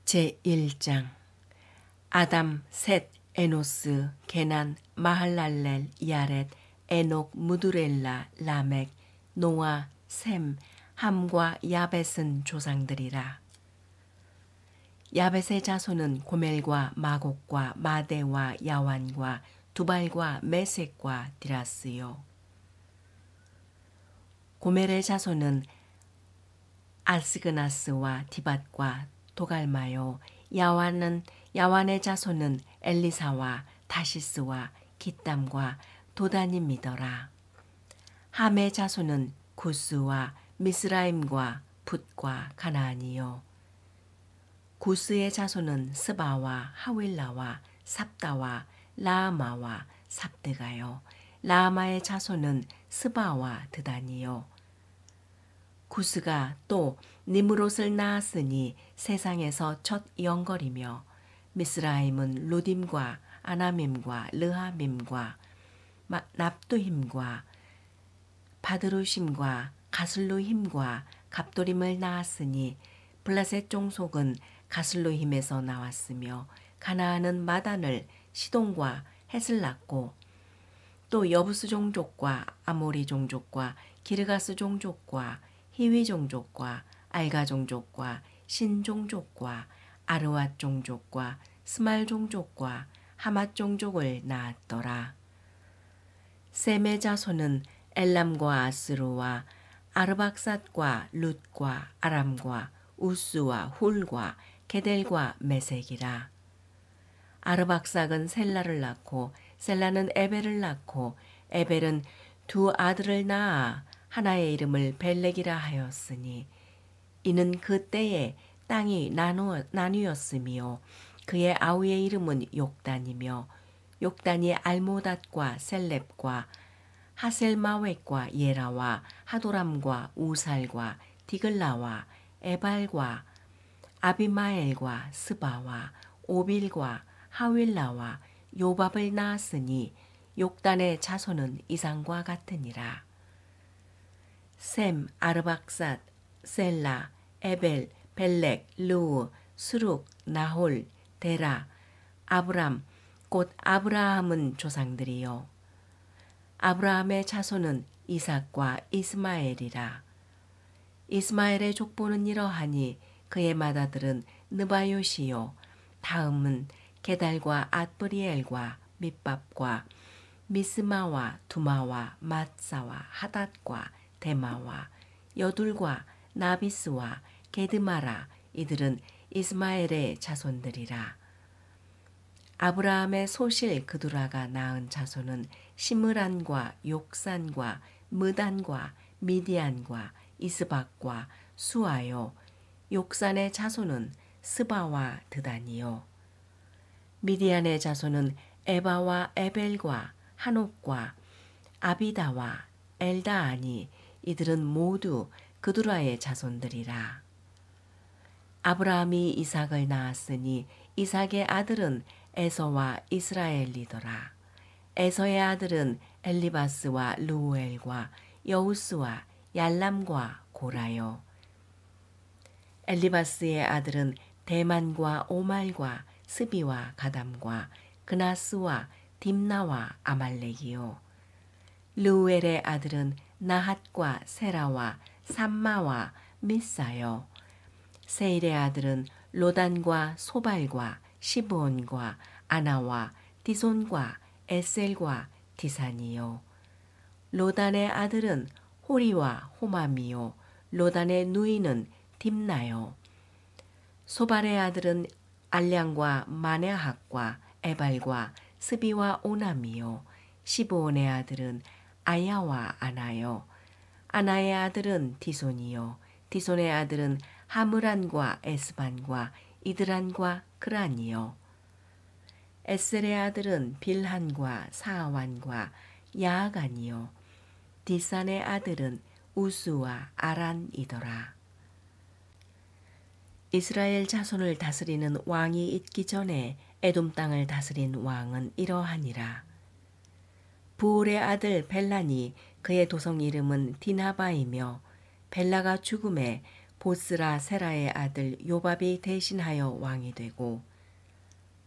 제1장 아담, 셋, 에노스, 게난, 마할랄렐, 야렛, 에녹, 무두렐라, 라멕, 노아, 셈, 함과 야벳은 조상들이라. 야벳의 자손은 고멜과 마곡과 마대와 야완과 두발과 메섹과 디라스요. 고멜의 자손은 아스그나스와 디밧과 도갈마요. 야완의 자손은 엘리사와 다시스와 기땀과 도다님이더라. 함의 자손은 구스와 미스라임과 붓과 가나안이요. 구스의 자손은 스바와 하윌라와 삽다와 라아마와 삽드가요. 라아마의 자손은 스바와 드단이요. 구스가 또 니므롯을 낳았으니 세상에서 첫 영걸이며 미스라임은 루딤과 아나밈과 르하밈과 납두힘과 바드루심과 가슬루힘과 갑도림을 낳았으니 블라셋 종속은 가슬루힘에서 나왔으며 가나안은 마단을 시돈과 헷을 낳고 또 여부스 종족과 아모리 종족과 기르가스 종족과 히위 종족과 알가 종족과 신 종족과 아르왓 종족과 스말 종족과 하맛 종족을 낳았더라. 셈의 자손은 엘람과 아스루와 아르박삿과 룻과 아람과 우스와 훌과 게델과 메색이라. 아르박삭은 셀라를 낳고 셀라는 에벨을 낳고 에벨은 두 아들을 낳아 하나의 이름을 벨렉이라 하였으니 이는 그 때에 땅이 나뉘었으며 그의 아우의 이름은 욕단이며 욕단이 알모닷과 셀렙과 하셀마웻과 예라와 하도람과 우살과 디글라와 에발과 아비마엘과 스바와 오빌과 하윌라와 요밥을 낳았으니 욕단의 자손은 이상과 같으니라. 셈, 아르박삿, 셀라, 에벨, 벨렉, 르우, 수룩, 나홀, 데라, 아브람, 곧 아브라함은 조상들이요. 아브라함의 자손은 이삭과 이스마엘이라. 이스마엘의 족보는 이러하니 그의 맏아들은 느바요시요. 다음은 게달과 앗브리엘과 밑밥과 미스마와 두마와 mat사와 하닷과 데마와 여둘과 나비스와 게드마라. 이들은 이스마엘의 자손들이라. 아브라함의 소실 그두라가 낳은 자손은 시므란과 욕산과 무단과 미디안과 이스박과 수아요. 욕산의 자손은 스바와 드단이요. 미디안의 자손은 에바와 에벨과 한옥과 아비다와 엘다아니. 이들은 모두 그두라의 자손들이라. 아브라함이 이삭을 낳았으니 이삭의 아들은 에서와 이스라엘이더라. 에서의 아들은 엘리바스와 르우엘과 여우스와 얄람과 고라요. 엘리바스의 아들은 대만과 오말과 스비와 가담과 그나스와 딥나와 아말렉이요. 르우엘의 아들은 나핫과 세라와 삼마와 미사요. 세일의 아들은 로단과 소발과 시브온과 아나와 디손과 에셀과 디산이요. 로단의 아들은 호리와 호맘이요. 로단의 누이는 딥나요. 소발의 아들은 알량과 마네학과 에발과 스비와 오남이요. 시브온의 아들은 아야와 아나요. 아나의 아들은 디손이요. 디손의 아들은 하므란과 에스반과 이드란과 그란이요. 에셀의 아들은 빌한과 사완과 야아간이요. 디산의 아들은 우스와 아란이더라. 이스라엘 자손을 다스리는 왕이 있기 전에 에돔 땅을 다스린 왕은 이러하니라. 부올의 아들 벨란이 그의 도성 이름은 디나바이며 벨라가 죽음에 보스라 세라의 아들 요밥이 대신하여 왕이 되고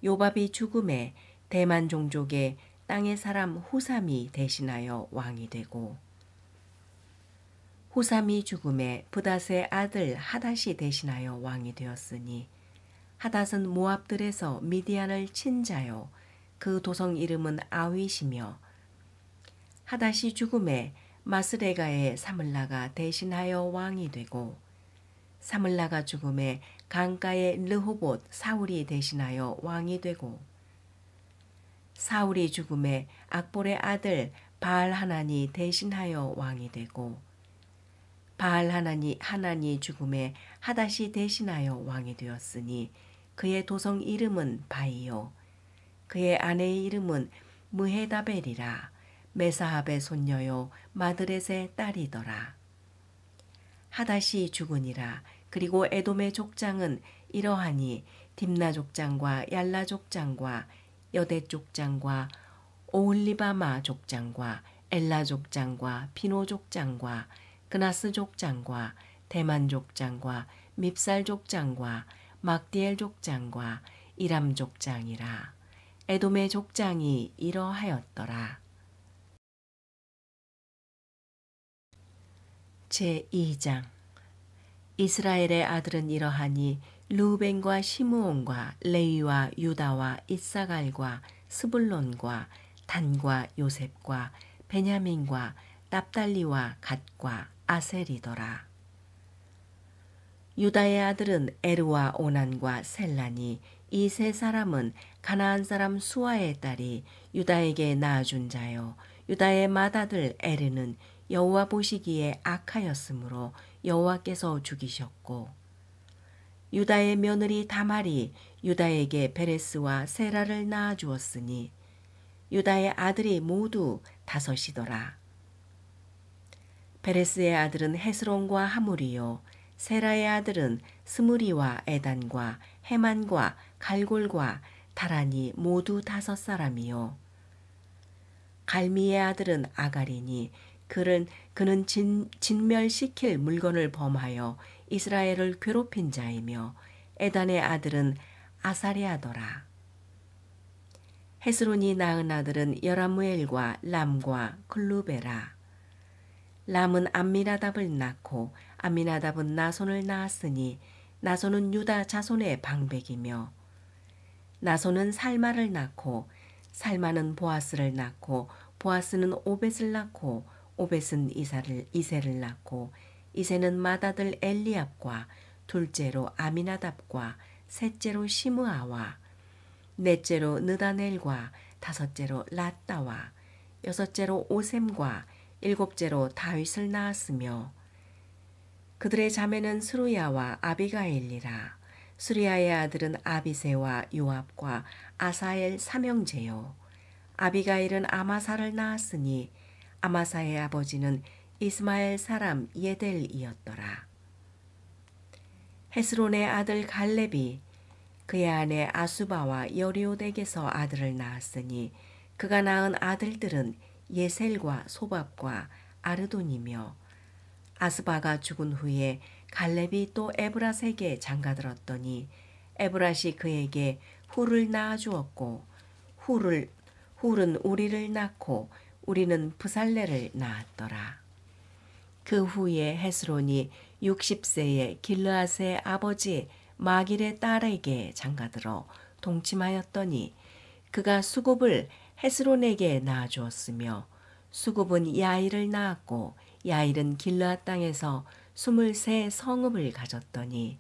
요밥이 죽음에 대만 종족의 땅의 사람 후삼이 대신하여 왕이 되고 후삼이 죽음에 브닷의 아들 하닷이 대신하여 왕이 되었으니 하닷은 모압들에서 미디안을 친 자요 그 도성 이름은 아윗이며 하닷이 죽음에 마스레가의 사물라가 대신하여 왕이 되고 사물라가 죽음에 강가의 르호봇 사울이 대신하여 왕이 되고 사울이 죽음에 악볼의 아들 바알하난이 대신하여 왕이 되고 바알하난이 죽음에 하닷이 대신하여 왕이 되었으니 그의 도성 이름은 바이요 그의 아내의 이름은 무헤다벨이라 메사합의 손녀요 마드렛의 딸이더라. 하닷이 죽으니라. 그리고 에돔의 족장은 이러하니 딥나 족장과 얄라 족장과 여대 족장과 오홀리바마 족장과 엘라 족장과 비노 족장과 그나스 족장과 대만 족장과 밉살 족장과 막디엘 족장과 이람 족장이라. 에돔의 족장이 이러하였더라. 제2장 이스라엘의 아들은 이러하니 르우벤과 시므온과 레위와 유다와 이사갈과 스불론과 단과 요셉과 베냐민과 납달리와 갓과 아셀이더라. 유다의 아들은 에르와 오난과 셀라니 이 세 사람은 가나안 사람 수아의 딸이 유다에게 낳아준 자요 유다의 맏아들 에르는 여호와 보시기에 악하였으므로 여호와께서 죽이셨고 유다의 며느리 다말이 유다에게 베레스와 세라를 낳아주었으니 유다의 아들이 모두 5이더라. 베레스의 아들은 헤스론과 하물이요 세라의 아들은 스무리와 에단과 헤만과 갈골과 다란이 모두 5사람이요 갈미의 아들은 아가리니 그는 진멸시킬 물건을 범하여 이스라엘을 괴롭힌 자이며 에단의 아들은 아사리아더라. 헤스론이 낳은 아들은 여라무엘과 람과 클루베라. 람은 암미나답을 낳고 암미나답은 나손을 낳았으니 나손은 유다 자손의 방백이며 나손은 살마를 낳고 살마는 보아스를 낳고 보아스는 오벳을 낳고 오벳은 이세를 낳고 이세는 맏아들 엘리압과 둘째로 아미나답과 셋째로 시므아와 넷째로 느다넬과 5째로 랏다와 6째로 오셈과 7째로 다윗을 낳았으며 그들의 자매는 스루야와 아비가일이라. 스루야의 아들은 아비세와 요압과 아사엘 3형제요 아비가일은 아마사를 낳았으니 아마사의 아버지는 이스마엘 사람 예델이었더라. 헤스론의 아들 갈렙이 그의 아내 아수바와 여리오덱에서 아들을 낳았으니 그가 낳은 아들들은 예셀과 소밥과 아르돈이며 아스바가 죽은 후에 갈렙이 또 에브라스에게 장가들었더니 에브라시 그에게 훌을 낳아주었고 훌은 우리를 낳고 우리는 브살레를 낳았더라. 그 후에 헤스론이 60세에 길르앗의 아버지 마길의 딸에게 장가들어 동침하였더니 그가 수굽을 헤스론에게 낳아주었으며 수굽은 야일을 낳았고 야일은 길르앗 땅에서 23 성읍을 가졌더니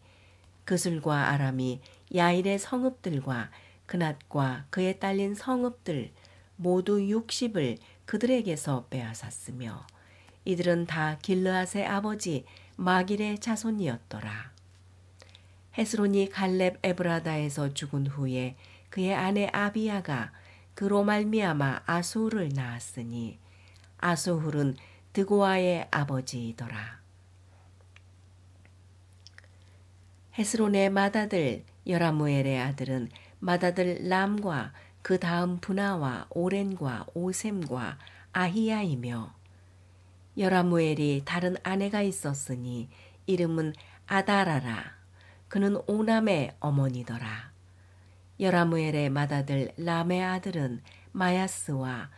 그술과 아람이 야일의 성읍들과 그낫과 그에 딸린 성읍들 모두 60을 그들에게서 빼앗았으며 이들은 다 길르앗의 아버지 마길의 자손이었더라. 헤스론이 갈렙 에브라다에서 죽은 후에 그의 아내 아비야가 그로 말미암아 아수훌을 낳았으니 아수훌은 드고아의 아버지이더라. 헤스론의 맏아들 여라무엘의 아들은 맏아들 람과 그 다음 분하와 오렌과 오셈과 아히야이며 여라무엘이 다른 아내가 있었으니 이름은 아다라라. 그는 오남의 어머니더라. 여라무엘의 맏아들 람의 아들은 마야스와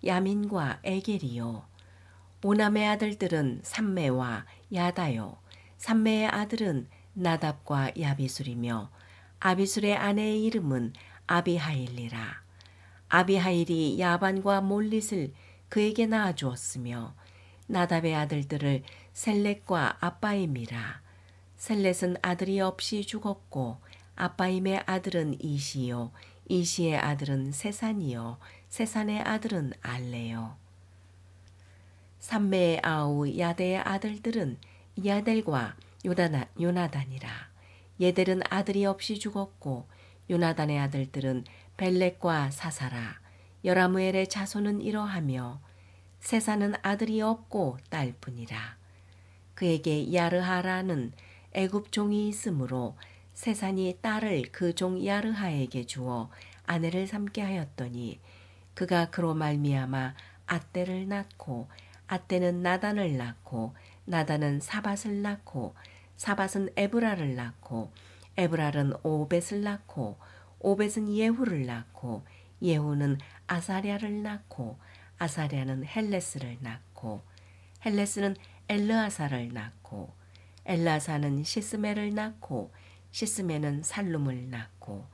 야민과 에겔이요. 오남의 아들들은 삼매와 야다요. 삼매의 아들은 나답과 야비술이며 아비술의 아내의 이름은 아비하일리라. 아비하일이 야반과 몰릿을 그에게 낳아주었으며 나답의 아들들을 셀렛과 아빠임이라. 셀렛은 아들이 없이 죽었고 아빠임의 아들은 이시요. 이시의 아들은 세산이요. 세산의 아들은 알레요. 삼매의 아우 야델의 아들들은 야델과 요나단이라. 예델은 아들이 없이 죽었고 요나단의 아들들은 벨렉과 사사라. 여라무엘의 자손은 이러하며 세사는 아들이 없고 딸뿐이라. 그에게 야르하라는 애굽 종이 있으므로 세산이 딸을 그 종 야르하에게 주어 아내를 삼게 하였더니 그가 그로 말미암아 앗대를 낳고 앗대는 나단을 낳고 나단은 사밧을 낳고 사밧은 에브라를 낳고 에브랄은 오벳을 낳고 오벳은 예후를 낳고 예후는 아사랴를 낳고 아사랴는 헬레스를 낳고 헬레스는 엘르아사를 낳고 엘르아사는 시스메를 낳고 시스메는 살룸을 낳고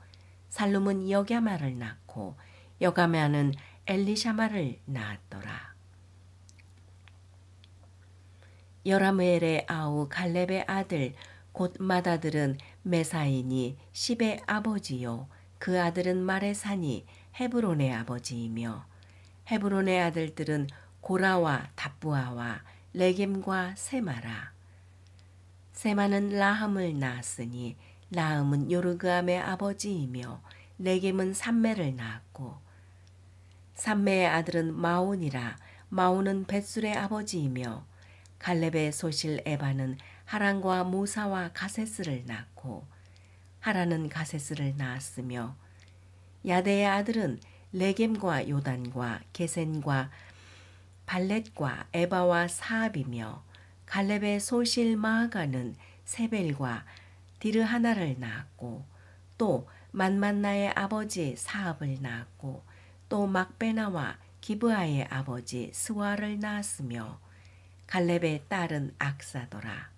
살룸은 여가마를 낳고 여가마는 엘리샤마를 낳았더라. 여라무엘의 아우 갈렙의 아들 곧 맏아들은 메사인이 십의 아버지요. 그 아들은 마레산이 헤브론의 아버지이며 헤브론의 아들들은 고라와 답부아와 레겜과 세마라. 세마는 라함을 낳았으니 라함은 요르그암의 아버지이며 레겜은 삼매를 낳았고 삼매의 아들은 마온이라. 마온은 벳술의 아버지이며 갈렙의 소실 에바는 하란과 모사와 가세스를 낳고 하란은 가세스를 낳았으며 야데의 아들은 레겜과 요단과 게센과 발렛과 에바와 사압이며 갈렙의 소실 마아가는 세벨과 디르하나를 낳았고 또 만만나의 아버지 사압을 낳았고 또 막베나와 기브아의 아버지 스와를 낳았으며 갈렙의 딸은 악사더라.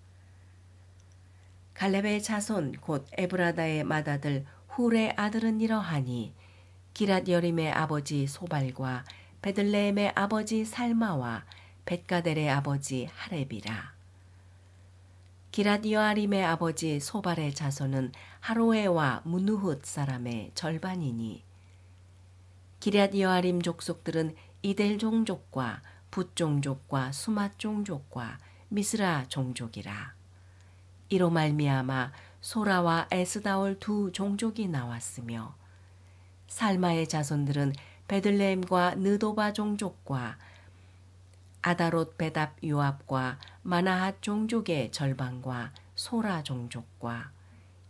갈렙의 자손 곧 에브라다의 맏아들 훌의 아들은 이러하니 기랏 여림의 아버지 소발과 베들레헴의 아버지 살마와 벳가델의 아버지 하렙이라. 기랏 여아림의 아버지 소발의 자손은 하로에와 무누훗 사람의 절반이니 기랏 여아림 족속들은 이델 종족과 붓 종족과 수맛 종족과 미스라 종족이라. 이로 말미암아 소라와 에스다올 두 종족이 나왔으며 살마의 자손들은 베들레헴과 느도바 종족과 아다롯 베답 요압과 마나핫 종족의 절반과 소라 종족과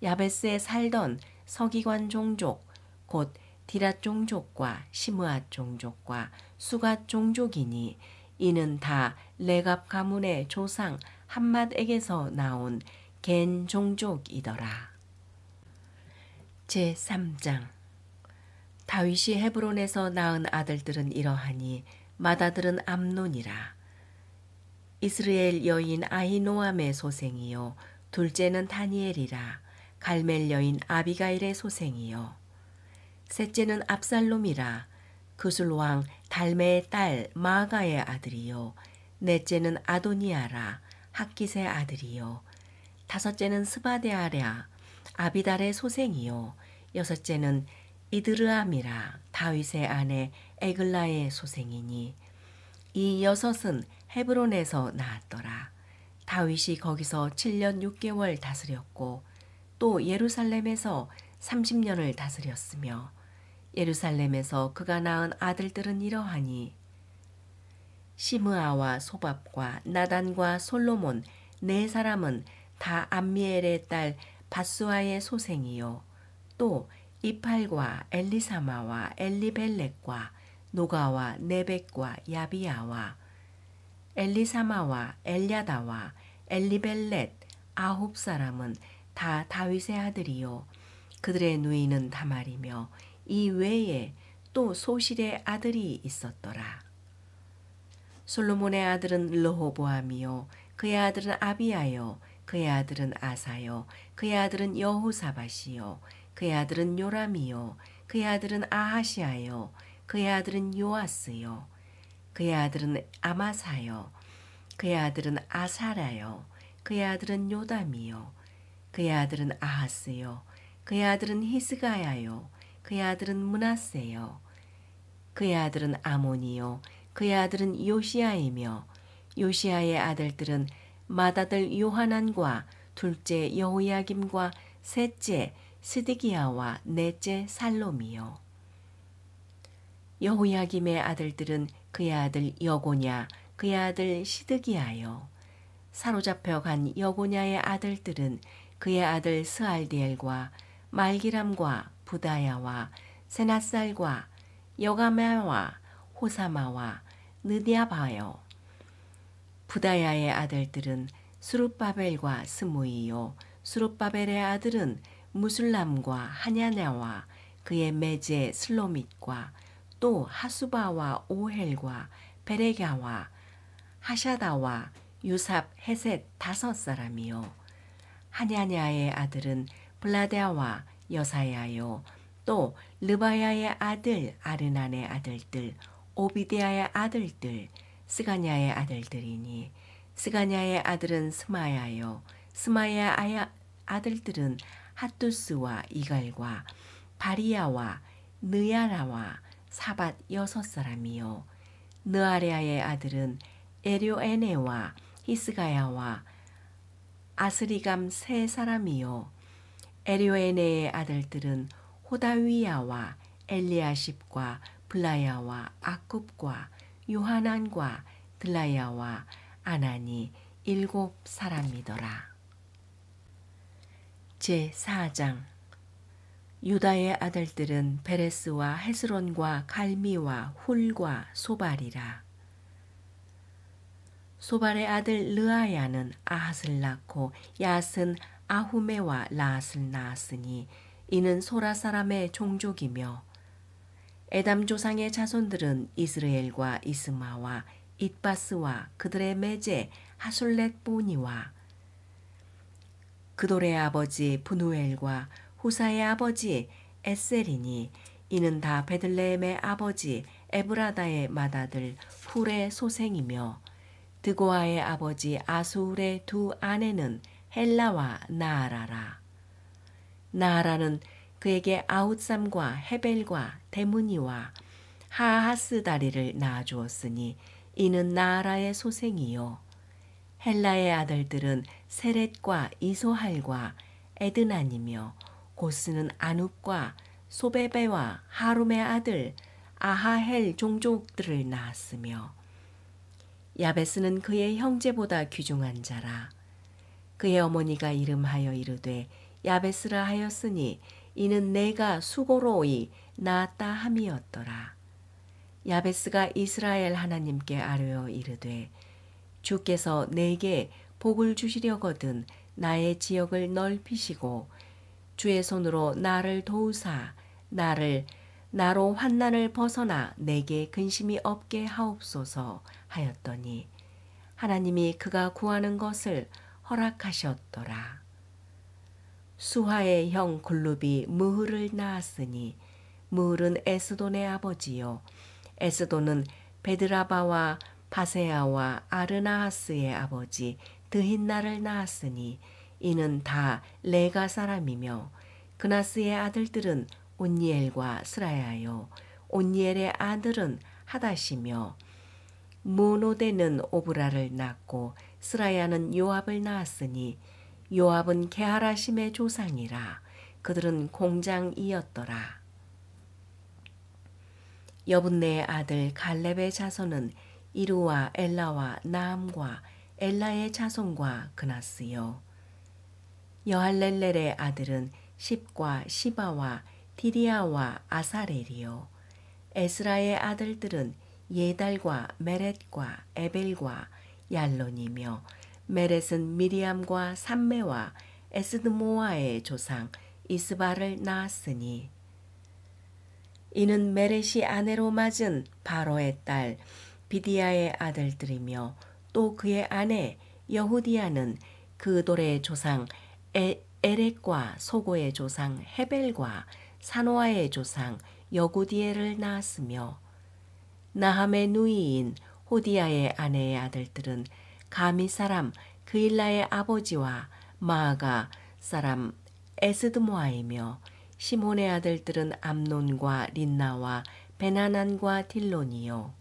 야베스에 살던 서기관 종족 곧 디랏 종족과 시므앗 종족과 수갓 종족이니 이는 다 레갑 가문의 조상 함맛에게서 나온 겐 종족이더라. 제3장 다윗이 헤브론에서 낳은 아들들은 이러하니 맏아들은 암논이라. 이스라엘 여인 아히노암의 소생이요 둘째는 다니엘이라. 갈멜 여인 아비가일의 소생이요 셋째는 압살롬이라. 그술왕 달메의 딸 마아가의 아들이요 넷째는 아도니아라. 학깃의 아들이요 다섯째는 스바데아랴. 아비달의 소생이요 여섯째는 이드르암이라. 다윗의 아내 에글라의 소생이니 이 여섯은 헤브론에서 낳았더라. 다윗이 거기서 7년 6개월 다스렸고 또 예루살렘에서 30년을 다스렸으며 예루살렘에서 그가 낳은 아들들은 이러하니 시므아와 소밥과 나단과 솔로몬 네 사람은 다 암미엘의 딸 바수아의 소생이요 또 이팔과 엘리사마와 엘리벨렉과 노가와 네벡과 야비야와 엘리사마와 엘야다와 엘리벨렛 9사람은 다 다윗의 아들이요 그들의 누이는 다말이며 이 외에 또 소실의 아들이 있었더라. 솔로몬의 아들은 르호보암이요 그의 아들은 아비야요 그의 아들은 아사요 그의 아들은 여호사밧이요 그의 아들은 요람이요 그의 아들은 아하시아요 그의 아들은 요아스요 그의 아들은 아마사요 그의 아들은 아사라요 그의 아들은 요담이요 그의 아들은 아하스요 그의 아들은 히스가야요 그의 아들은 므낫세요 그의 아들은 아몬이요 그의 아들은 요시야이며 요시야의 아들들은 맏아들 요하난과 둘째 여호야김과 셋째 스드기야와 넷째 살롬이요 여호야김의 아들들은 그의 아들 여고냐 그의 아들 시드기야요 사로잡혀 간 여고냐의 아들들은 그의 아들 스알디엘과 말기람과 부다야와 세낫살과 여가메와 호사마와 느디아바요 부다야의 아들들은 수룹바벨과 스무이요 수룹바벨의 아들은 무술람과 하냐냐와 그의 매제 슬로밋과 또 하수바와 오헬과 베레가와 하샤다와 유삽 헤셋 5사람이요 하냐냐의 아들은 블라데아와 여사야요 또 르바야의 아들 아르난의 아들들 오비데아의 아들들 스가냐의 아들들이니 스가냐의 아들은 스마야요 스마야의 아들들은 핫두스와 이갈과 바리야와 느야라와 사밧 6사람이요 느아레아의 아들은 에료에네와 히스가야와 아스리감 3사람이요 에료에네의 아들들은 호다위야와 엘리아십과 블라야와 아굽과 요하난과 들라야와 아나니 7사람이더라. 제4장 유다의 아들들은 베레스와 헤스론과 갈미와 훌과 소발이라. 소발의 아들 르아야는 아핫을 낳고 야스는 아후메와 라앗을 낳았으니 이는 소라 사람의 종족이며 에담 조상의 자손들은 이스라엘과 이스마와 잇바스와 그들의 매제 하술렛 보니와 그돌의 아버지 분우엘과 후사의 아버지 에셀이니 이는 다 베들레헴의 아버지 에브라다의 맏아들 훌의 소생이며 드고아의 아버지 아수울의 2 아내는 헬라와 나아라라. 나아라는 그에게 아웃삼과 헤벨과 데무니와 하하스 다리를 낳아주었으니 이는 나아라의 소생이요 헬라의 아들들은 세렛과 이소할과 에드난이며 고스는 아눕과 소베베와 하룸의 아들 아하헬 종족들을 낳았으며 야베스는 그의 형제보다 귀중한 자라. 그의 어머니가 이름하여 이르되 야베스라 하였으니 이는 내가 수고로이 낳았다 함이었더라. 야베스가 이스라엘 하나님께 아뢰어 이르되 주께서 내게 복을 주시려거든 나의 지역을 넓히시고 주의 손으로 나를 도우사 나로 환난을 벗어나 내게 근심이 없게 하옵소서 하였더니 하나님이 그가 구하는 것을 허락하셨더라. 수하의 형 글룹이 무흐를 낳았으니 무흐는 에스돈의 아버지요 에스돈은 베드라바와 바세아와 아르나하스의 아버지 드힌나를 낳았으니 이는 다 레가 사람이며 그나스의 아들들은 온니엘과 스라야요 온니엘의 아들은 하닷이며 무노데는 오브라를 낳고 스라야는 요압을 낳았으니 요압은 게하라심의 조상이라. 그들은 공장이었더라. 여분네의 아들 갈렙의 자손은 이루와 엘라와 나함과 엘라의 자손과 그나스요 여할렐렐의 아들은 십과 시바와 디리아와 아사렐이요 에스라의 아들들은 예달과 메렛과 에벨과 얄론이며 메렛은 미리암과 삼매와 에스드모아의 조상 이스바를 낳았으니 이는 메렛이 아내로 맞은 바로의 딸 비디아의 아들들이며 또 그의 아내 여후디아는 그돌의 조상 에렉과 소고의 조상 헤벨과 사노아의 조상 여구디엘을 낳았으며 나함의 누이인 호디아의 아내의 아들들은 가미 사람 그일라의 아버지와 마아가 사람 에스드모아이며 시몬의 아들들은 암논과 린나와 베나난과 딜론이요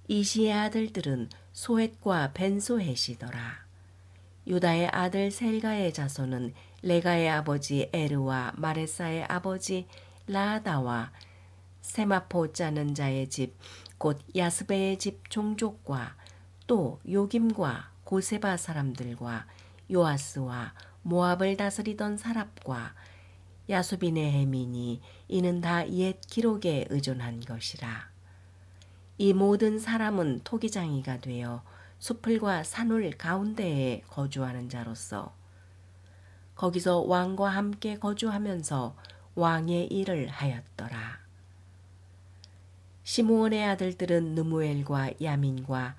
이시의 아들들은 소헷과 벤소헷이더라. 유다의 아들 셀가의 자손은 레가의 아버지 에르와 마레사의 아버지 라아다와 세마포 짜는 자의 집 곧 야스베의 집 종족과 또 요김과 고세바 사람들과 요아스와 모압을 다스리던 사랍과 야수빈의 해민이 이는 다 옛 기록에 의존한 것이라. 이 모든 사람은 토기장이가 되어 수풀과 산울 가운데에 거주하는 자로서 거기서 왕과 함께 거주하면서 왕의 일을 하였더라. 시므온의 아들들은 느무엘과 야민과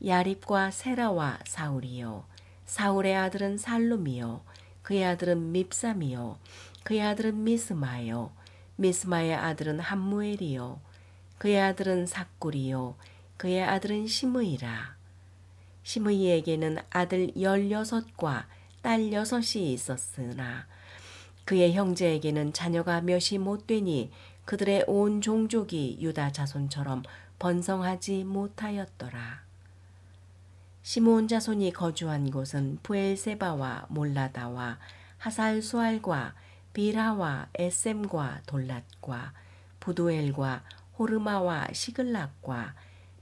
야립과 세라와 사울이요 사울의 아들은 살룸이요 그의 아들은 밉삼이요 그의 아들은 미스마요 미스마의 아들은 함무엘이요 그의 아들은 삭굴이요 그의 아들은 시므이라. 시므이에게는 아들 16과 딸 6이 있었으나 그의 형제에게는 자녀가 몇이 못 되니 그들의 온 종족이 유다 자손처럼 번성하지 못하였더라. 시므온 자손이 거주한 곳은 부엘세바와 몰라다와 하살수알과 비라와 에셈과 돌랏과 부두엘과 호르마와 시글락과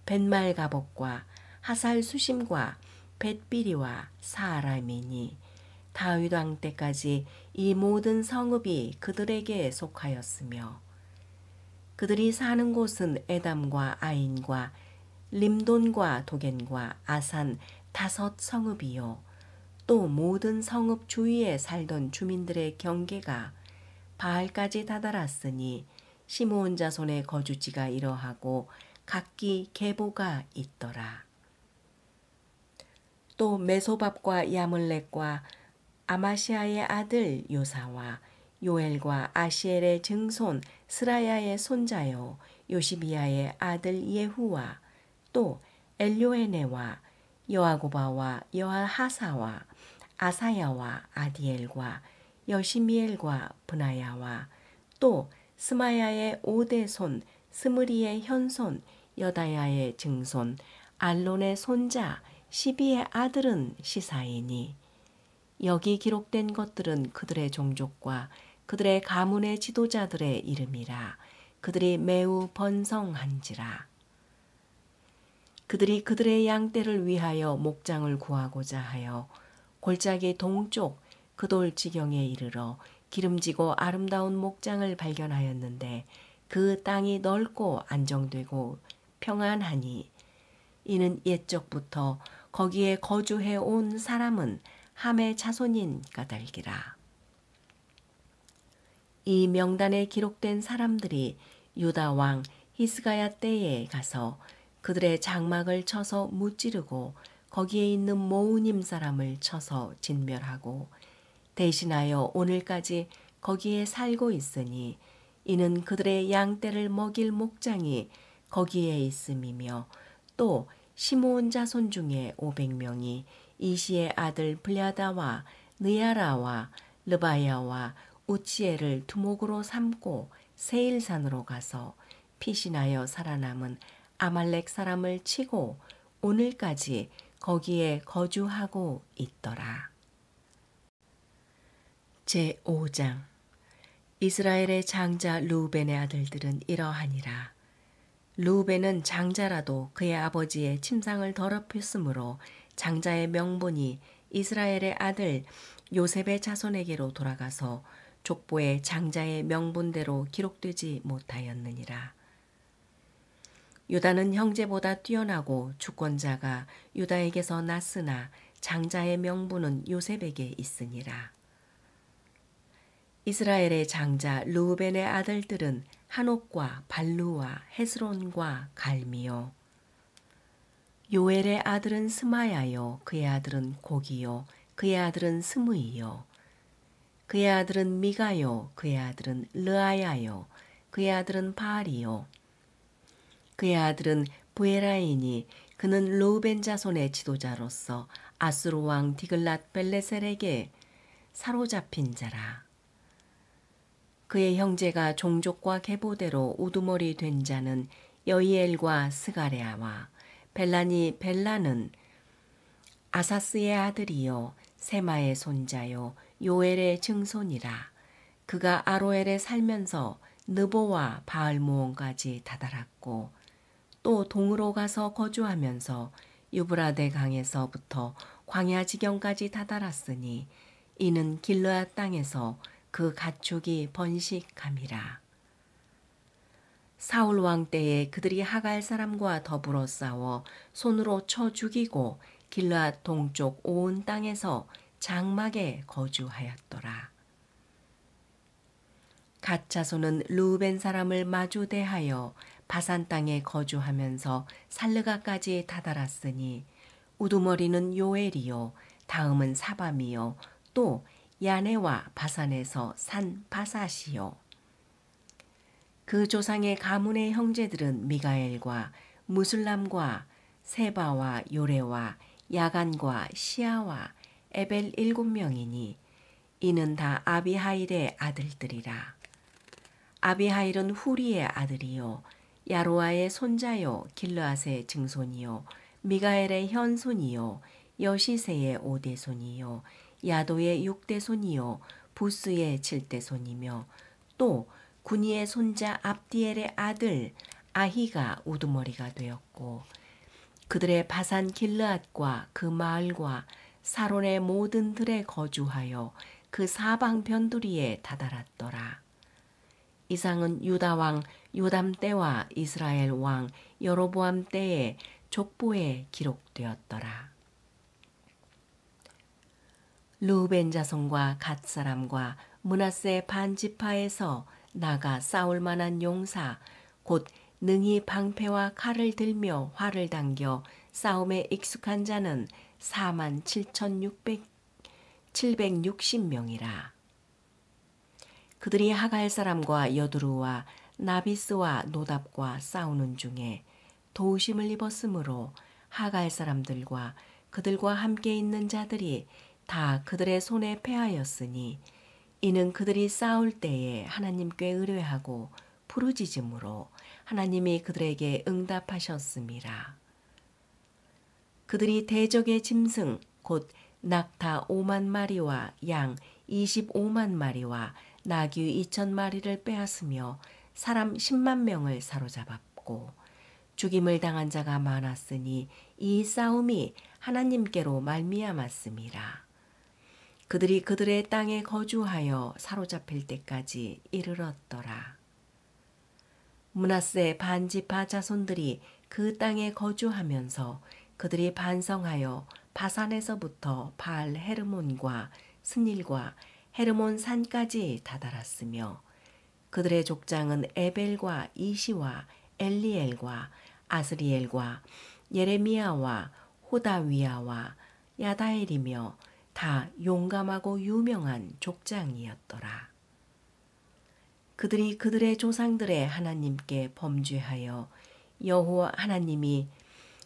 벤말가복과 하살수심과 벳비리와 사아람이니 다윗 왕 때까지 이 모든 성읍이 그들에게 속하였으며 그들이 사는 곳은 에담과 아인과 림돈과 도겐과 아산 5 성읍이요 또 모든 성읍 주위에 살던 주민들의 경계가 바알까지 다다랐으니 시므온 자손의 거주지가 이러하고 각기 계보가 있더라. 또 메소밥과 야물렉과 아마시아의 아들 요사와 요엘과 아시엘의 증손 스라야의 손자요 요시비아의 아들 예후와 또 엘요에네와 여아고바와 여아하사와 아사야와 아디엘과 여시미엘과 브나야와 또 스마야의 5대 손 스므리의 현손 여다야의 증손 알론의 손자 시비의 아들은 시사이니 여기 기록된 것들은 그들의 종족과 그들의 가문의 지도자들의 이름이라. 그들이 매우 번성한지라. 그들이 그들의 양떼를 위하여 목장을 구하고자 하여 골짜기 동쪽 그돌 지경에 이르러 기름지고 아름다운 목장을 발견하였는데 그 땅이 넓고 안정되고 평안하니 이는 옛적부터 거기에 거주해 온 사람은 함의 자손인 까닭이라. 이 명단에 기록된 사람들이 유다 왕 히스가야 때에 가서 그들의 장막을 쳐서 무찌르고 거기에 있는 모우님 사람을 쳐서 진멸하고 대신하여 오늘까지 거기에 살고 있으니 이는 그들의 양떼를 먹일 목장이 거기에 있음이며 또 시므온 자손 중에 500명이 이시의 아들 블야다와 느야라와 르바야와 우치엘을 두목으로 삼고 세일산으로 가서 피신하여 살아남은 아말렉 사람을 치고 오늘까지 거기에 거주하고 있더라. 제5장 이스라엘의 장자 르우벤의 아들들은 이러하니라. 르우벤은 장자라도 그의 아버지의 침상을 더럽혔으므로 장자의 명분이 이스라엘의 아들 요셉의 자손에게로 돌아가서 족보의 장자의 명분대로 기록되지 못하였느니라. 유다는 형제보다 뛰어나고 주권자가 유다에게서 났으나 장자의 명분은 요셉에게 있으니라. 이스라엘의 장자 르우벤의 아들들은 한옥과 발루와 헤스론과 갈미요. 요엘의 아들은 스마야요, 그의 아들은 고기요, 그의 아들은 스므이요. 그의 아들은 미가요, 그의 아들은 르아야요, 그의 아들은 바알이요. 그의 아들은 부에라이니, 그는 르우벤 자손의 지도자로서 아수르 왕 디글랏 벨레셀에게 사로잡힌 자라. 그의 형제가 종족과 계보대로 우두머리 된 자는 여이엘과 스가랴와 벨라는 아사스의 아들이요 세마의 손자요 요엘의 증손이라. 그가 아로엘에 살면서 느보와 바알모온까지 다다랐고 또 동으로 가서 거주하면서 유브라데 강에서부터 광야 지경까지 다다랐으니 이는 길르앗 땅에서 그 가축이 번식함이라. 사울 왕 때에 그들이 하갈 사람과 더불어 싸워 손으로 쳐 죽이고 길르앗 동쪽 온 땅에서 장막에 거주하였더라. 갓 자손은 르우벤 사람을 마주 대하여 바산 땅에 거주하면서 살르가까지 다다랐으니 우두머리는 요엘이요 다음은 사밤이요 또 야네와 바산에서 산 바사시요. 그 조상의 가문의 형제들은 미가엘과 무술람과 세바와 요레와 야간과 시아와 에벨 7명이니 이는 다 아비하일의 아들들이라. 아비하일은 후리의 아들이요 야로아의 손자요 길르앗의 증손이요 미가엘의 현손이요 여시세의 5대손이요 야도의 6대손이요 부스의 7대손이며 또 구니의 손자 압디엘의 아들 아히가 우두머리가 되었고 그들의 바산 길르앗과 그 마을과 사론의 모든 들에 거주하여 그 사방 변두리에 다다랐더라. 이상은 유다 왕 요담 때와 이스라엘 왕 여로보암 때의 족보에 기록되었더라. 르우벤 자손과 갓 사람과 므낫세 반 지파에서 나가 싸울 만한 용사 곧 능히 방패와 칼을 들며 활을 당겨 싸움에 익숙한 자는 47,660명이라. 그들이 하갈 사람과 여두루와 나비스와 노답과 싸우는 중에 도우심을 입었으므로 하갈 사람들과 그들과 함께 있는 자들이 다 그들의 손에 패하였으니 이는 그들이 싸울 때에 하나님께 의뢰하고 부르짖음으로 하나님이 그들에게 응답하셨음이라. 그들이 대적의 짐승 곧 낙타 5만 마리와 양 25만 마리와 나귀 2,000마리를 빼앗으며 사람 10만 명을 사로잡았고 죽임을 당한 자가 많았으니 이 싸움이 하나님께로 말미암았음이라. 그들이 그들의 땅에 거주하여 사로잡힐 때까지 이르렀더라. 므낫세 반지파 자손들이 그 땅에 거주하면서 그들이 반성하여 바산에서부터 바알 헤르몬과 스닐과 헤르몬 산까지 다다랐으며 그들의 족장은 에벨과 이시와 엘리엘과 아스리엘과 예레미야와 호다위야와 야다엘이며 다 용감하고 유명한 족장이었더라. 그들이 그들의 조상들의 하나님께 범죄하여 여호와 하나님이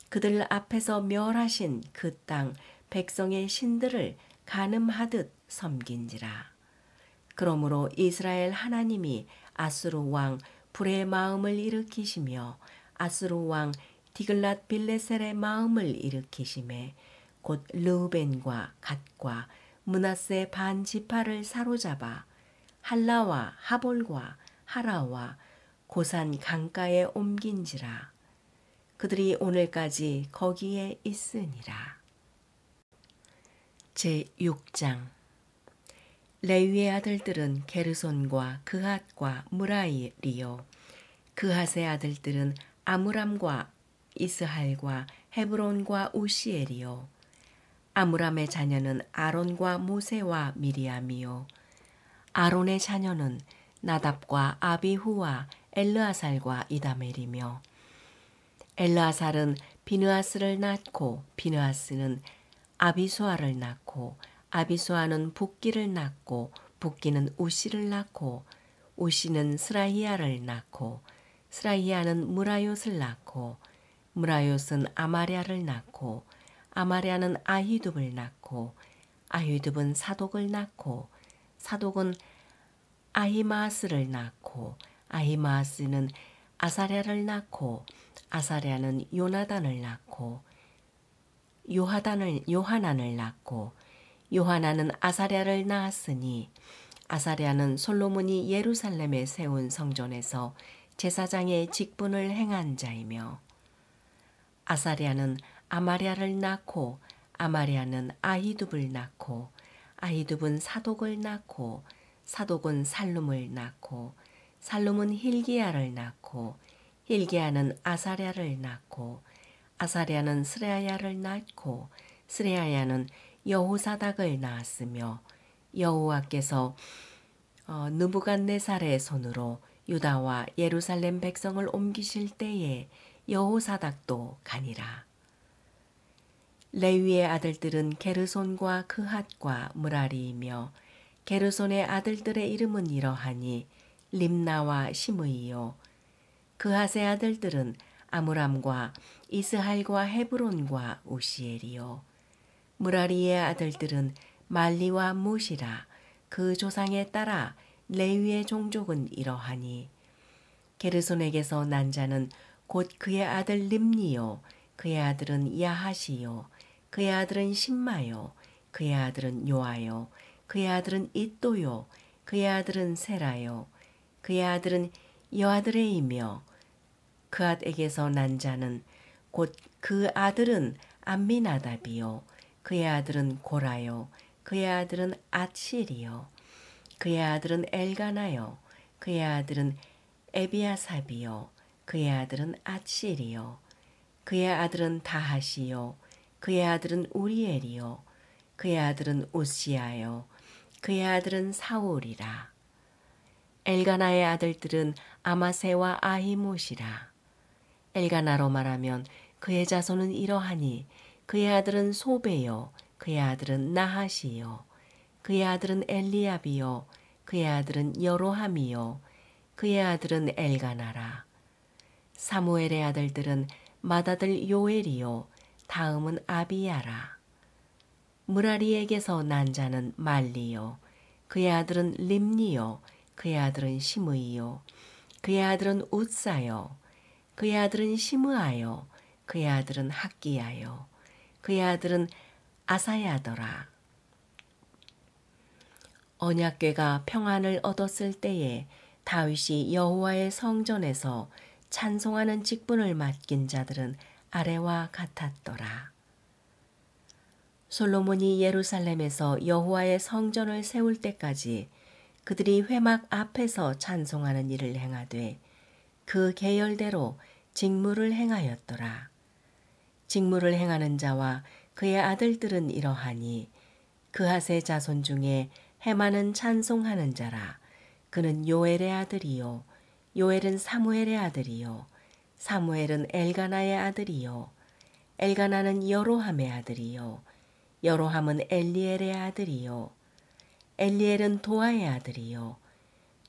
그들 앞에서 멸하신 그 땅 백성의 신들을 간음하듯 섬긴지라. 그러므로 이스라엘 하나님이 아수르 왕 불의 마음을 일으키시며 아수르 왕 디글랏 빌레셀의 마음을 일으키심에 곧 르우벤과 갓과 므낫세 반 지파를 사로잡아 할라와 하볼과 하라와 고산 강가에 옮긴지라. 그들이 오늘까지 거기에 있으니라. 제6장. 레위의 아들들은 게르손과 그핫과 무라일이요 그핫의 아들들은 아므람과 이스할과 헤브론과 우시엘이요 아므람의 자녀는 아론과 모세와 미리암이요. 아론의 자녀는 나답과 아비후와 엘르아살과 이다멜이며 엘르아살은 비느하스를 낳고 비느하스는 아비수아를 낳고 아비수아는 붓기를 낳고 붓기는 우시를 낳고 우시는 스라히야를 낳고 스라히야는 무라요스를 낳고 무라요스는 아마랴를 낳고 아마랴는 아히둡을 낳고 아히둡은 사독을 낳고 사독은 아히마아스를 낳고 아히마아스는 아사랴를 낳고 아사랴는 요나단을 낳고 요하난을 낳고 요하난은 아사랴를 낳았으니 아사랴는 솔로몬이 예루살렘에 세운 성전에서 제사장의 직분을 행한 자이며 아사랴는 아마랴를 낳고 아마랴는 아히둡을 낳고 아히둡은 사독을 낳고 사독은 살룸을 낳고 살룸은 힐기야를 낳고 힐기야는 아사랴를 낳고 아사랴는 스레야를 낳고 스레야는 여호사닥을 낳았으며 여호와께서 느부갓네살의 손으로 유다와 예루살렘 백성을 옮기실 때에 여호사닥도 가니라. 레위의 아들들은 게르손과 그핫과 무라리이며 게르손의 아들들의 이름은 이러하니 림나와 시므이요. 그핫의 아들들은 아므람과 이스할과 헤브론과 우시엘이요. 무라리의 아들들은 말리와 무시라. 그 조상에 따라 레위의 종족은 이러하니 게르손에게서 난 자는 곧 그의 아들 림니요. 그의 아들은 야하시요. 그의 아들은 신마요. 그의 아들은 요아요. 그의 아들은 잇도요. 그의 아들은 세라요. 그의 아들은 여아드레이며 그앗에게서 난 자는 곧 그 아들은 암미나답이요. 그의 아들은 고라요. 그의 아들은 앗실이요. 그의 아들은 엘가나요. 그의 아들은 에비아삽이요. 그의 아들은 앗실이요. 그의 아들은 다하시요. 그의 아들은 우리엘이요. 그의 아들은 우시야요. 그의 아들은 사울이라. 엘가나의 아들들은 아마세와 아히못이라. 엘가나로 말하면 그의 자손은 이러하니 그의 아들은 소베요. 그의 아들은 나하시요. 그의 아들은 엘리압이요. 그의 아들은 여로함이요. 그의 아들은 엘가나라. 사무엘의 아들들은 맏아들 요엘이요. 다음은 아비야라. 무라리에게서 난 자는 말리요. 그의 아들은 림니요. 그의 아들은 시므이요. 그의 아들은 웃사요. 그의 아들은 시므아요. 그의 아들은 학기야요. 그의 아들은 아사야더라. 언약궤가 평안을 얻었을 때에 다윗이 여호와의 성전에서 찬송하는 직분을 맡긴 자들은 아래와 같았더라. 솔로몬이 예루살렘에서 여호와의 성전을 세울 때까지 그들이 회막 앞에서 찬송하는 일을 행하되 그 계열대로 직무를 행하였더라. 직무를 행하는 자와 그의 아들들은 이러하니 그핫의 자손 중에 헤마는 찬송하는 자라. 그는 요엘의 아들이요. 요엘은 사무엘의 아들이요. 사무엘은 엘가나의 아들이요. 엘가나는 여로함의 아들이요. 여로함은 엘리엘의 아들이요. 엘리엘은 도아의 아들이요.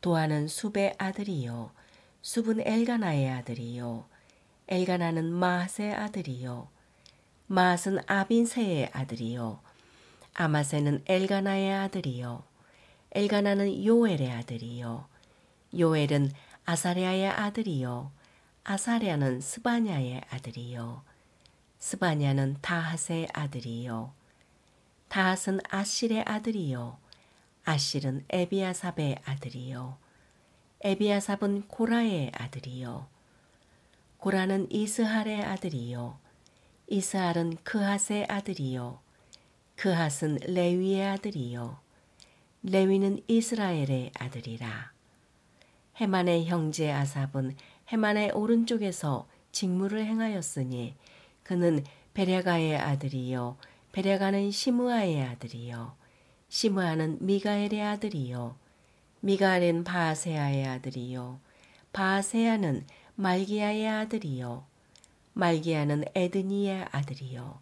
도아는 숲의 아들이요. 숲은 엘가나의 아들이요. 엘가나는 마앗의 아들이요. 마앗은 아빈세의 아들이요. 아마세는 엘가나의 아들이요. 엘가나는 요엘의 아들이요. 요엘은 아사랴의 아들이요. 아사랴는 스바냐의 아들이요. 스바냐는 다핫의 아들이요. 다핫은 아실의 아들이요. 아실은 에비아삽의 아들이요. 에비아삽은 고라의 아들이요. 고라는 이스할의 아들이요. 이스할은 그핫의 아들이요. 그핫은 레위의 아들이요. 레위는 이스라엘의 아들이라. 헤만의 형제 아삽은 헤만의 오른쪽에서 직무를 행하였으니 그는 베랴가의 아들이요. 베랴가는 시므아의 아들이요 시므아는 미가엘의 아들이요 미가엘은 바세아의 아들이요 바세아는 말기야의 아들이요 말기야는 에드니의 아들이요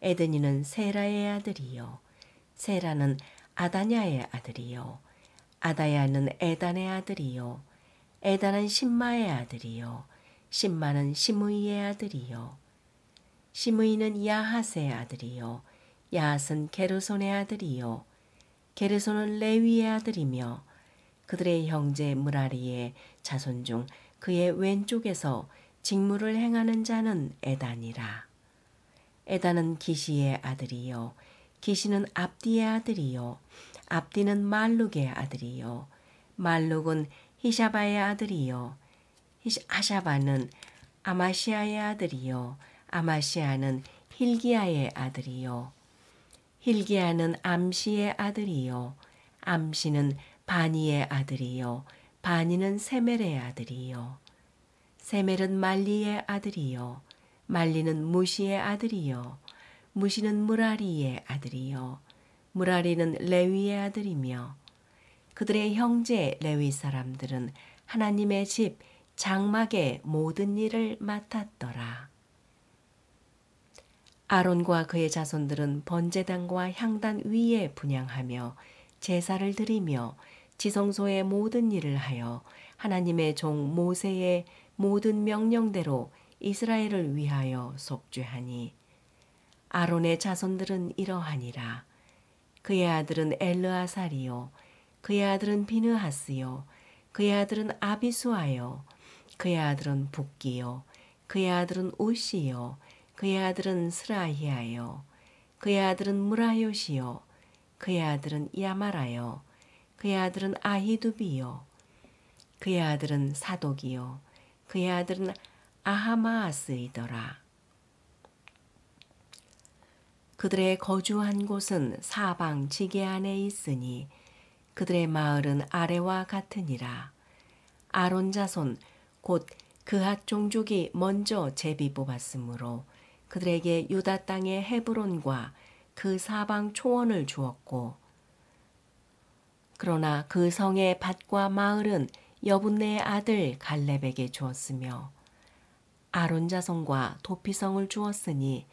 에드니는 세라의 아들이요 세라는 아다냐의 아들이요 아다야는 에단의 아들이요 에단은 심마의 아들이요 심마는 시므이의 아들이요 시므이는 야핫의 아들이요 야핫은 게르손의 아들이요 게르손은 레위의 아들이며 그들의 형제 무라리의 자손 중 그의 왼쪽에서 직무를 행하는 자는 에단이라. 에단은 기시의 아들이요 기시는 압디의 아들이요 압디는 말룩의 아들이요 말룩은 히샤바의 아들이요 하샤바는 아마시아의 아들이요 아마시아는 힐기야의 아들이요 힐기야는 암시의 아들이요 암시는 바니의 아들이요 바니는 세멜의 아들이요 세멜은 말리의 아들이요 말리는 무시의 아들이요 무시는 무라리의 아들이요 무라리는 레위의 아들이며 그들의 형제 레위 사람들은 하나님의 집 장막의 모든 일을 맡았더라. 아론과 그의 자손들은 번제단과 향단 위에 분향하며 제사를 드리며 지성소의 모든 일을 하여 하나님의 종 모세의 모든 명령대로 이스라엘을 위하여 속죄하니 아론의 자손들은 이러하니라. 그의 아들은 엘르아살이요 그의 아들은 비느하스요 그의 아들은 아비수아요 그의 아들은 붓기요 그의 아들은 우시요 그의 아들은 스라히아요 그의 아들은 무라요시요 그의 아들은 야마라요 그의 아들은 아히두비요 그의 아들은 사독이요 그의 아들은 아하마아스이더라. 그들의 거주한 곳은 사방 지게 안에 있으니 그들의 마을은 아래와 같으니라. 아론 자손 곧 그핫 종족이 먼저 제비 뽑았으므로 그들에게 유다 땅의 헤브론과 그 사방 초원을 주었고 그러나 그 성의 밭과 마을은 여분네의 아들 갈렙에게 주었으며 아론 자손과 도피성을 주었으니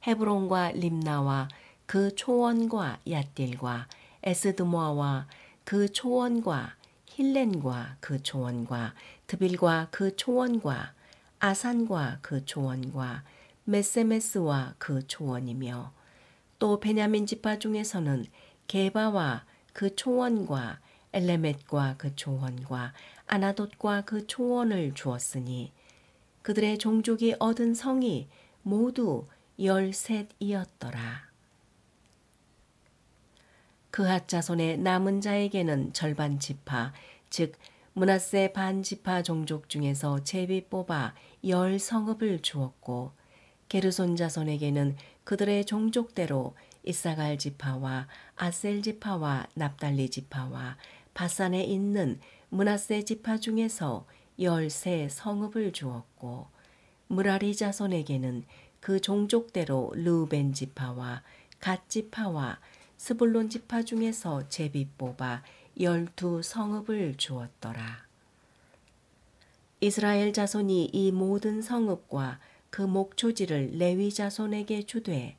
헤브론과 림나와 그 초원과 얏딜과 에스드모아와 그 초원과 힐렌과 그 초원과 드빌과 그 초원과 아산과 그 초원과 메세메스와 그 초원이며 또 베냐민 지파 중에서는 게바와 그 초원과 엘레멧과 그 초원과 아나돗과 그 초원을 주었으니 그들의 종족이 얻은 성이 모두 13이었더라. 그핫 자손의 남은 자에게는 절반 지파 즉 므낫세 반 지파 종족 중에서 제비 뽑아 10성읍을 주었고 게르손 자손에게는 그들의 종족대로 이사갈 지파와 아셀 지파와 납달리 지파와 바산에 있는 므낫세 지파 중에서 13성읍을 주었고 무라리 자손에게는 그 종족대로 르우벤 지파와 갓 지파와 스불론 지파 중에서 제비 뽑아 12성읍을 주었더라. 이스라엘 자손이 이 모든 성읍과 그 목초지를 레위 자손에게 주되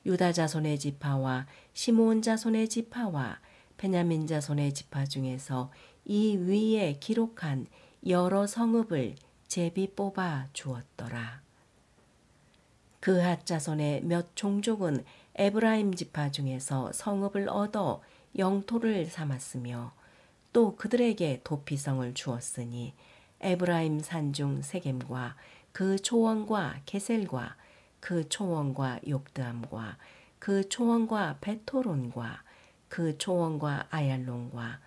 유다 자손의 지파와 시므온 자손의 지파와 베냐민 자손의 지파 중에서 이 위에 기록한 여러 성읍을 제비 뽑아 주었더라. 그핫 자손의 몇 종족은 에브라임 지파 중에서 성읍을 얻어 영토를 삼았으며 또 그들에게 도피성을 주었으니 에브라임 산중 세겜과 그 초원과 게셀과 그 초원과 욕드암과 그 초원과 베토론과 그 초원과 아얄론과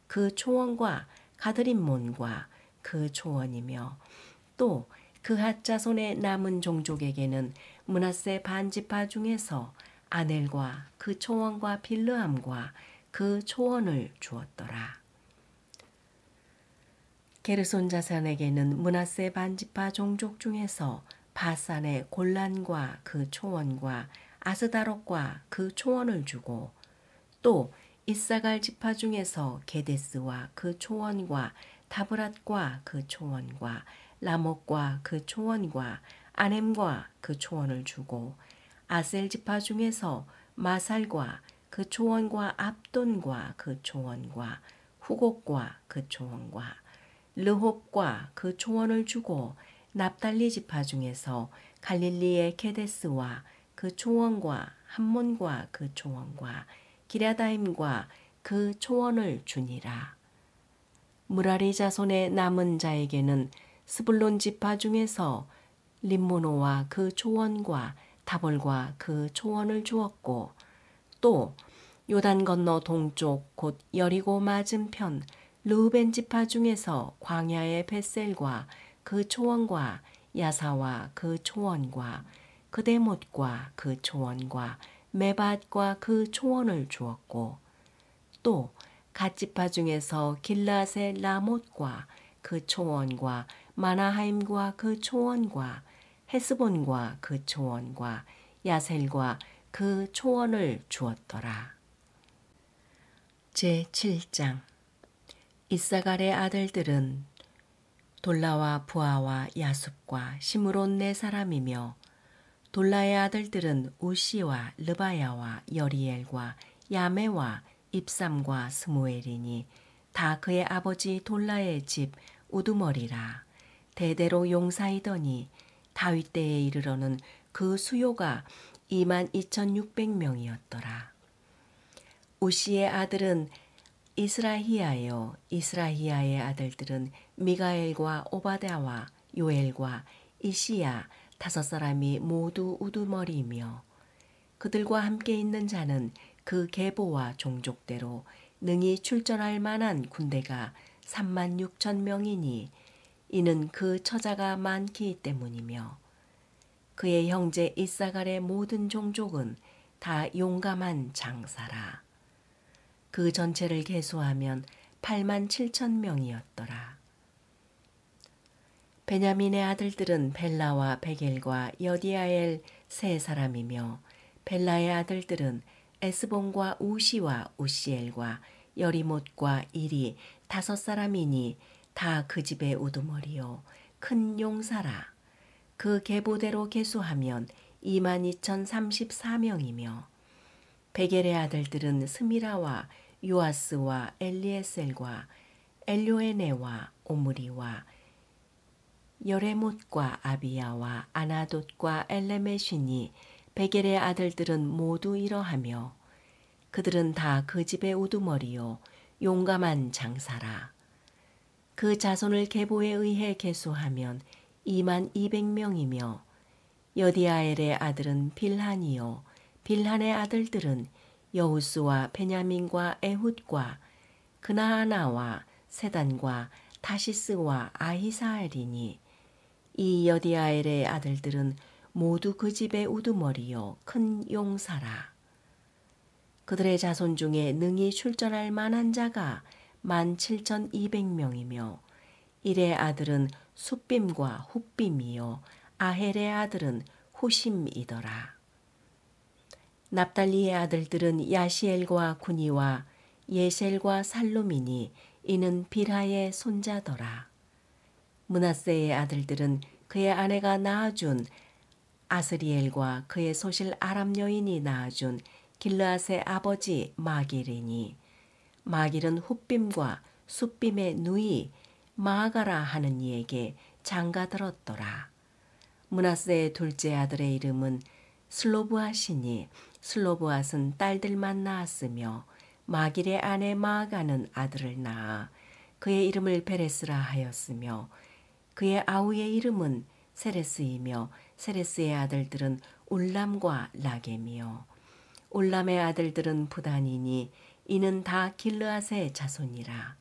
그 초원과 가드림몬과 그 초원이며 또 그핫 자손의 남은 종족에게는 므낫세 반지파 중에서 아넬과 그 초원과 빌르암과 그 초원을 주었더라. 게르손 자손에게는 므낫세 반지파 종족 중에서 바산의 골란과 그 초원과 아스다롯과 그 초원을 주고 또 이사갈 지파 중에서 게데스와 그 초원과 다브랏과 그 초원과 라못과 그 초원과 아넴과 그 초원을 주고 아셀 지파 중에서 마살과 그 초원과 압돈과 그 초원과 후곡과 그 초원과 르홉과 그 초원을 주고 납달리 지파 중에서 갈릴리의 게데스와 그 초원과 함몬과 그 초원과 기랴다임과 그 초원을 주니라. 무라리 자손의 남은 자에게는 스불론 지파 중에서 림모노와 그 초원과 다볼과 그 초원을 주었고 또 요단 건너 동쪽 곧 여리고 맞은편 르우벤 지파 중에서 광야의 벳셀과 그 초원과 야사와 그 초원과 그데못과 그 초원과 메밧과 그 초원을 주었고 또 갓지파 중에서 길라앗의 라못과 그 초원과 마나하임과 그 초원과 헤스본과 그 초원과 야셀과 그 초원을 주었더라. 제7장 이사갈의 아들들은 돌라와 부하와 야숲과 시므론 네 사람이며 돌라의 아들들은 우시와 르바야와 여리엘과 야메와 입삼과 스무엘이니 다 그의 아버지 돌라의 집 우두머리라. 대대로 용사이더니 다윗 때에 이르러는 그 수요가 22,600명이었더라. 우시의 아들은 이스라히야요. 이스라히야의 아들들은 미가엘과 오바댜와 요엘과 이시야 다섯 사람이 모두 우두머리이며 그들과 함께 있는 자는 그 계보와 종족대로 능히 출전할 만한 군대가 36,000명이니 이는 그 처자가 많기 때문이며 그의 형제 이사갈의 모든 종족은 다 용감한 장사라. 그 전체를 계수하면 87,000명이었더라. 베냐민의 아들들은 벨라와 베겔과 여디아엘 세 사람이며 벨라의 아들들은 에스본과 우시와 우시엘과 여리못과 일이 다섯 사람이니 다 그 집의 우두머리요 큰 용사라. 그 계보대로 계수하면 22,034명이며 베겔의 아들들은 스미라와 요아스와 엘리에셀과 엘요에네와 오므리와 여레못과 아비야와 아나돗과 엘레메시니 베겔의 아들들은 모두 이러하며 그들은 다 그 집의 우두머리요 용감한 장사라. 그 자손을 계보에 의해 계수하면 22,000명이며 여디아엘의 아들은 빌한이요 빌한의 아들들은 여우스와 베냐민과 에훗과 그나하나와 세단과 다시스와 아히사엘이니 이 여디아엘의 아들들은 모두 그 집의 우두머리요 큰 용사라. 그들의 자손 중에 능히 출전할 만한 자가 17,200명이며 일의 아들은 숫빔과 훗빔이요 아헬의 아들은 후심이더라. 납달리의 아들들은 야시엘과 구니와 예셀과 살룸이니 이는 빌하의 손자더라. 므낫세의 아들들은 그의 아내가 낳아준 아스리엘과 그의 소실 아람 여인이 낳아준 길르앗의 아버지 마길이니 마길은 훗빔과 숫빔의 누이 마아가라 하는 이에게 장가들었더라. 므낫세의 둘째 아들의 이름은 슬로브앗이니 슬로브앗은 딸들만 낳았으며 마길의 아내 마아가는 아들을 낳아 그의 이름을 베레스라 하였으며 그의 아우의 이름은 세레스이며 세레스의 아들들은 울람과 라겜이요 울람의 아들들은 부단이니 이는 다 길르앗의 자손이라.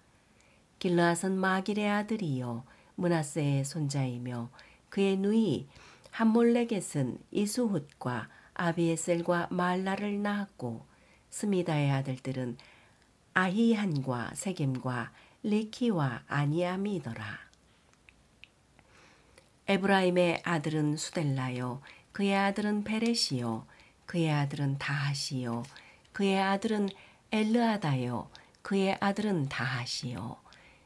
길르앗은 마길의 아들이요 므낫세의 손자이며 그의 누이 함몰레겟은 이수훗과 아비에셀과 말라를 낳았고 스미다의 아들들은 아히한과 세겜과 리키와 아니암이더라. 에브라임의 아들은 수델라요 그의 아들은 베레시요 그의 아들은 다하시요. 그의 아들은 엘르아다요. 그의 아들은 다하시요.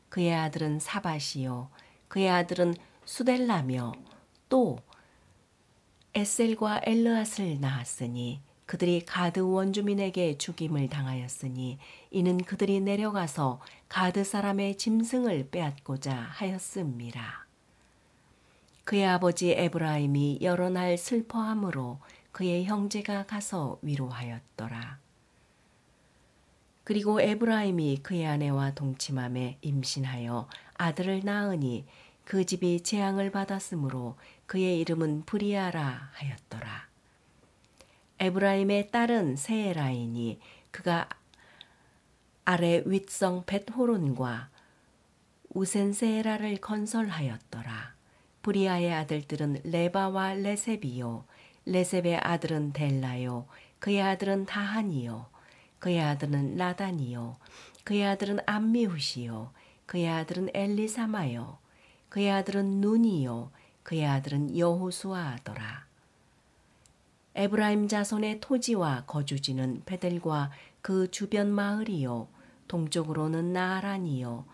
그의 아들은 사바시요. 그의 아들은 수델라며 또 에셀과 엘르앗을 낳았으니 그들이 가드 원주민에게 죽임을 당하였으니 이는 그들이 내려가서 가드 사람의 짐승을 빼앗고자 하였음이라. 그의 아버지 에브라임이 여러 날 슬퍼함으로 그의 형제가 가서 위로하였더라. 그리고 에브라임이 그의 아내와 동침함에 임신하여 아들을 낳으니 그 집이 재앙을 받았으므로 그의 이름은 브리아라 하였더라. 에브라임의 딸은 세에라이니 그가 아래 윗성 벳호론과 우센세에라를 건설하였더라. 브리아의 아들들은 레바와 레셉이요. 레셉의 아들은 델라요. 그의 아들은 다한이요. 그의 아들은 라단이요. 그의 아들은 암미훗이요. 그의 아들은 엘리사마요. 그의 아들은 눈이요. 그의 아들은 여호수아더라. 에브라임 자손의 토지와 거주지는 베델과 그 주변 마을이요. 동쪽으로는 나아란이요.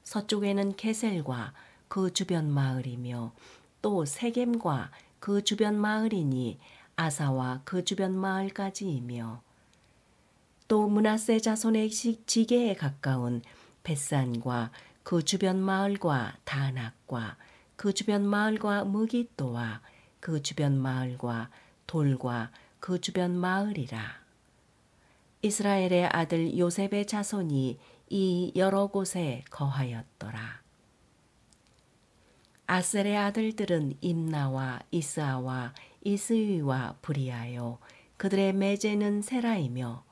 서쪽에는 게셀과 그 주변 마을이며 또 세겜과 그 주변 마을이니 아사와 그 주변 마을까지이며 또 므낫세 자손의 지게에 가까운 벳산과 그 주변 마을과 다낙과 그 주변 마을과 무깃도와 그 주변 마을과 돌과 그 주변 마을이라. 이스라엘의 아들 요셉의 자손이 이 여러 곳에 거하였더라. 아셀의 아들들은 임나와 이스아와 이스위와 브리아요. 그들의 매제는 세라이며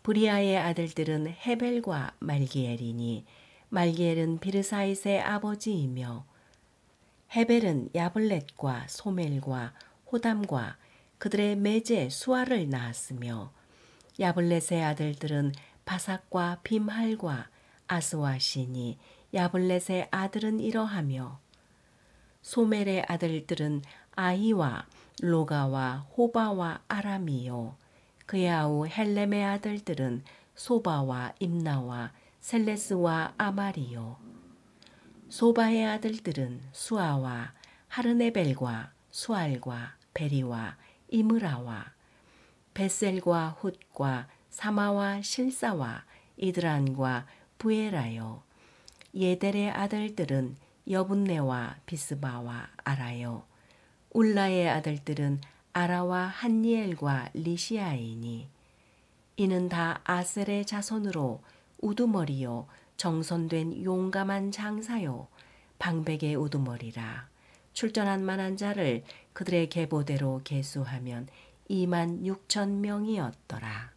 브리아의 아들들은 헤벨과 말기엘이니 말기엘은 비르사잇의 아버지이며 헤벨은 야블렛과 소멜과 호담과 그들의 매제 수아를 낳았으며 야블렛의 아들들은 바삭과 빔할과 아스와시니 야블렛의 아들은 이러하며 소멜의 아들들은 아히와 로가와 호바와 아람이요. 그의 아우 헬렘의 아들들은 소바와 임나와 셀레스와 아말이요. 소바의 아들들은 수아와 하르네벨과 수알과 베리와 이므라와 베셀과 훗과 사마와 실사와 이드란과 부에라요. 예델의 아들들은 여분네와 비스바와 아라요. 울라의 아들들은 아라와 한니엘과 리시아이니 이는 다 아셀의 자손으로 우두머리요 정선된 용감한 장사요 방백의 우두머리라. 출전한 만한 자를 그들의 계보대로 계수하면 26,000명이었더라.